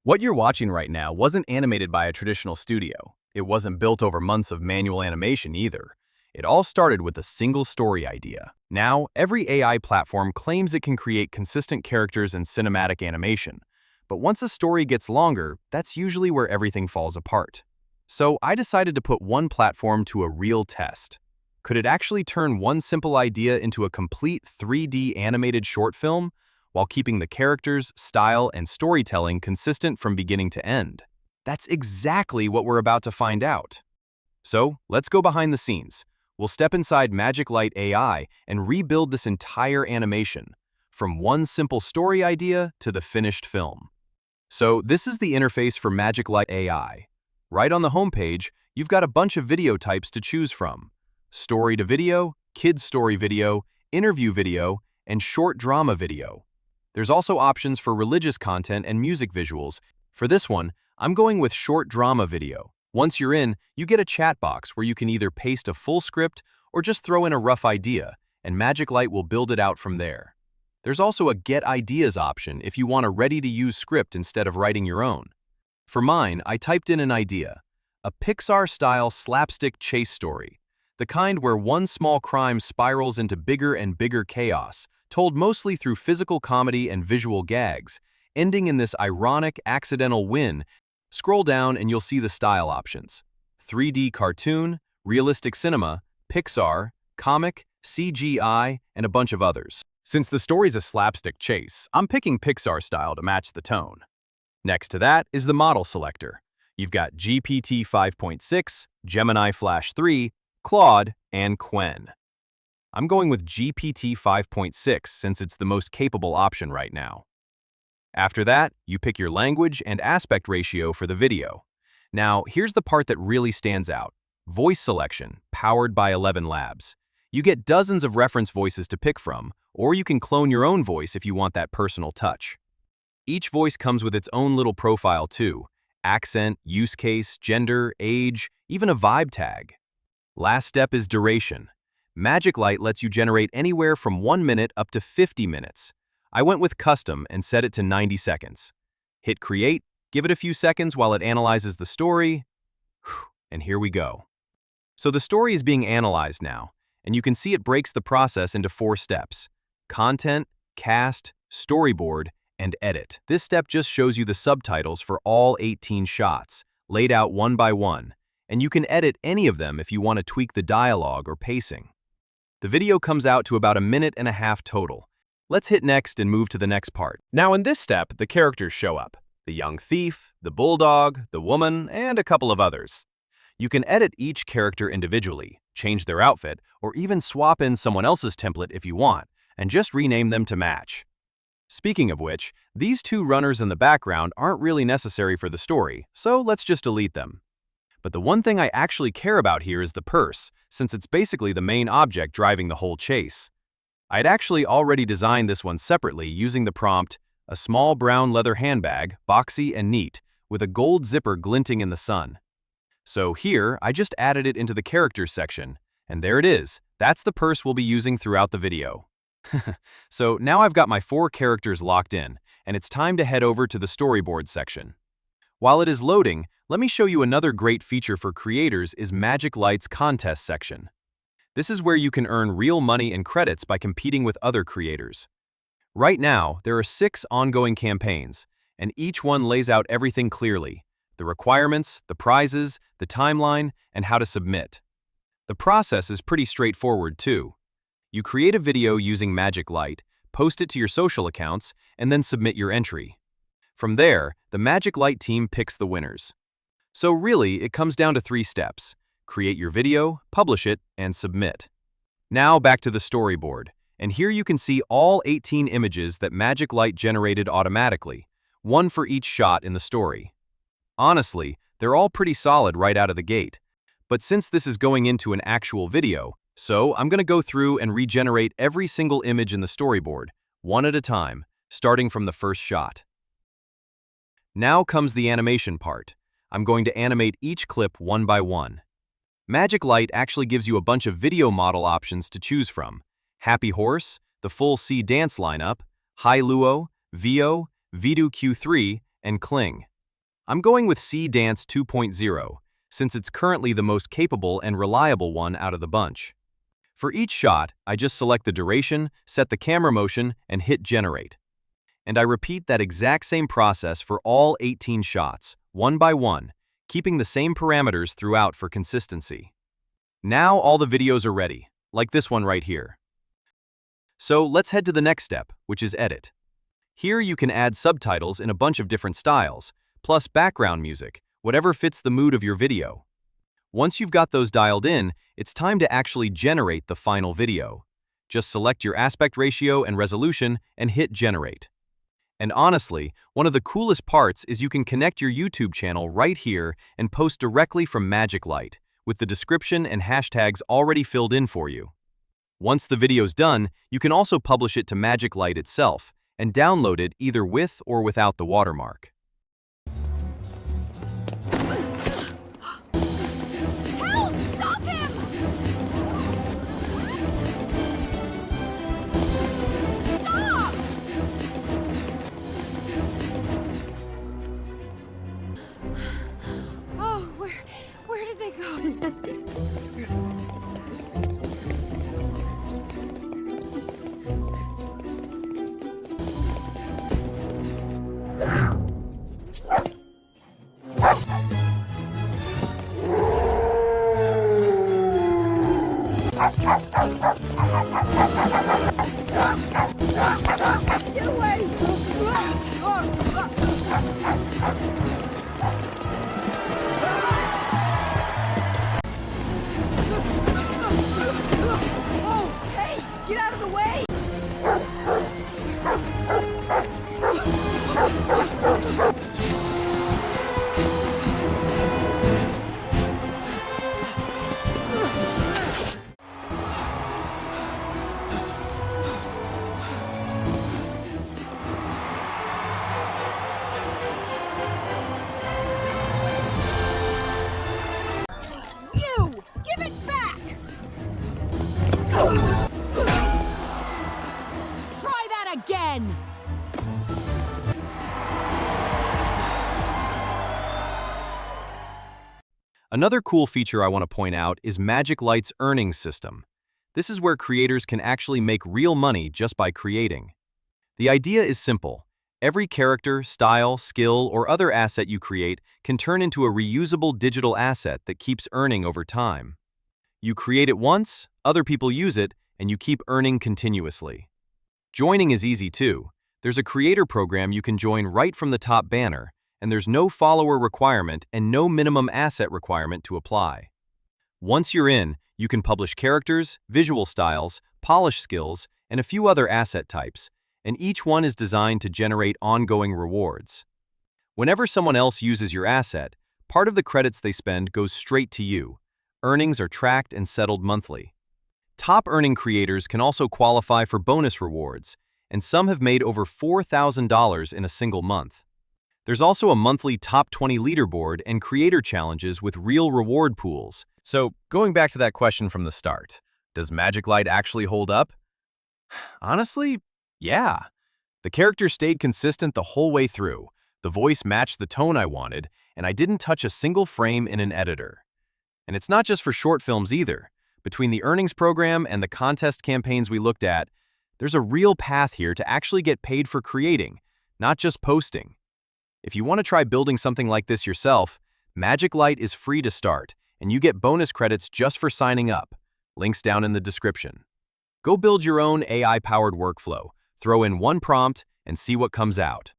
What you're watching right now wasn't animated by a traditional studio. It wasn't built over months of manual animation either. It all started with a single story idea. Now, every AI platform claims it can create consistent characters and cinematic animation. But once a story gets longer, that's usually where everything falls apart. So I decided to put one platform to a real test. Could it actually turn one simple idea into a complete 3D animated short film, while keeping the characters, style, and storytelling consistent from beginning to end? That's exactly what we're about to find out. So, let's go behind the scenes. We'll step inside MagicLight AI and rebuild this entire animation, from one simple story idea to the finished film. So, this is the interface for MagicLight AI. Right on the homepage, you've got a bunch of video types to choose from: story to video, kids story video, interview video, and short drama video. There's also options for religious content and music visuals. For this one, I'm going with short drama video. Once you're in, you get a chat box where you can either paste a full script or just throw in a rough idea, and MagicLight will build it out from there. There's also a Get Ideas option if you want a ready-to-use script instead of writing your own. For mine, I typed in an idea: a Pixar-style slapstick chase story, the kind where one small crime spirals into bigger and bigger chaos, told mostly through physical comedy and visual gags, ending in this ironic, accidental win. Scroll down and you'll see the style options: 3D cartoon, realistic cinema, Pixar, comic, CGI, and a bunch of others. Since the story's a slapstick chase, I'm picking Pixar style to match the tone. Next to that is the model selector. You've got GPT 5.6, Gemini Flash 3, Claude, and Qwen. I'm going with GPT 5.6 since it's the most capable option right now. After that, you pick your language and aspect ratio for the video. Now, here's the part that really stands out: voice selection, powered by 11 Labs. You get dozens of reference voices to pick from, or you can clone your own voice if you want that personal touch. Each voice comes with its own little profile too: accent, use case, gender, age, even a vibe tag. Last step is duration. MagicLight lets you generate anywhere from 1 minute up to 50 minutes. I went with custom and set it to 90 seconds. Hit create, give it a few seconds while it analyzes the story, and here we go. So the story is being analyzed now, and you can see it breaks the process into 4 steps: content, cast, storyboard, and edit. This step just shows you the subtitles for all 18 shots, laid out one by one, and you can edit any of them if you want to tweak the dialogue or pacing. The video comes out to about 1.5 minutes total. Let's hit next and move to the next part. Now in this step, the characters show up: the young thief, the bulldog, the woman, and a couple of others. You can edit each character individually, change their outfit, or even swap in someone else's template if you want, and just rename them to match. Speaking of which, these 2 runners in the background aren't really necessary for the story, so let's just delete them. But the one thing I actually care about here is the purse, since it's basically the main object driving the whole chase. I'd actually already designed this one separately using the prompt: a small brown leather handbag, boxy and neat, with a gold zipper glinting in the sun. So here, I just added it into the characters section, and there it is. That's the purse we'll be using throughout the video. So now I've got my 4 characters locked in, and it's time to head over to the storyboard section. While it is loading, let me show you another great feature for creators is MagicLight's contest section. This is where you can earn real money and credits by competing with other creators. Right now, there are 6 ongoing campaigns, and each one lays out everything clearly: the requirements, the prizes, the timeline, and how to submit. The process is pretty straightforward too. You create a video using MagicLight, post it to your social accounts, and then submit your entry. From there, the MagicLight team picks the winners. So really, it comes down to 3 steps: create your video, publish it, and submit. Now back to the storyboard, and here you can see all 18 images that MagicLight generated automatically, one for each shot in the story. Honestly, they're all pretty solid right out of the gate, but since this is going into an actual video, so I'm going to go through and regenerate every single image in the storyboard, one at a time, starting from the first shot. Now comes the animation part. I'm going to animate each clip one by one. MagicLight actually gives you a bunch of video model options to choose from: Happy Horse, the full C dance lineup, Hi Luo, Vio, Vidu Q3, and Kling. I'm going with C Dance 2.0, since it's currently the most capable and reliable one out of the bunch. For each shot, I just select the duration, set the camera motion, and hit generate. And I repeat that exact same process for all 18 shots, one by one, keeping the same parameters throughout for consistency. Now all the videos are ready, like this one right here. So let's head to the next step, which is edit. Here you can add subtitles in a bunch of different styles, plus background music, whatever fits the mood of your video. Once you've got those dialed in, it's time to actually generate the final video. Just select your aspect ratio and resolution and hit generate. And honestly, one of the coolest parts is you can connect your YouTube channel right here and post directly from MagicLight, with the description and hashtags already filled in for you. Once the video's done, you can also publish it to MagicLight itself and download it either with or without the watermark. Help! Stop him! Stop! Oh, where did they go? Get away! Oh, hey! Get out of the way! You! Give it back! Try that again! Another cool feature I want to point out is MagicLight's earnings system. This is where creators can actually make real money just by creating. The idea is simple. Every character, style, skill, or other asset you create can turn into a reusable digital asset that keeps earning over time. You create it once, other people use it, and you keep earning continuously. Joining is easy too. There's a creator program you can join right from the top banner, and there's no follower requirement and no minimum asset requirement to apply. Once you're in, you can publish characters, visual styles, polish skills, and a few other asset types, and each one is designed to generate ongoing rewards. Whenever someone else uses your asset, part of the credits they spend goes straight to you. Earnings are tracked and settled monthly. Top earning creators can also qualify for bonus rewards, and some have made over $4,000 in a single month. There's also a monthly top 20 leaderboard and creator challenges with real reward pools. So, going back to that question from the start, does MagicLight actually hold up? Honestly, yeah. The character stayed consistent the whole way through, the voice matched the tone I wanted, and I didn't touch a single frame in an editor. And it's not just for short films either. Between the earnings program and the contest campaigns we looked at, there's a real path here to actually get paid for creating, not just posting. If you want to try building something like this yourself, MagicLight is free to start, and you get bonus credits just for signing up. Links down in the description. Go build your own AI-powered workflow, throw in one prompt, and see what comes out.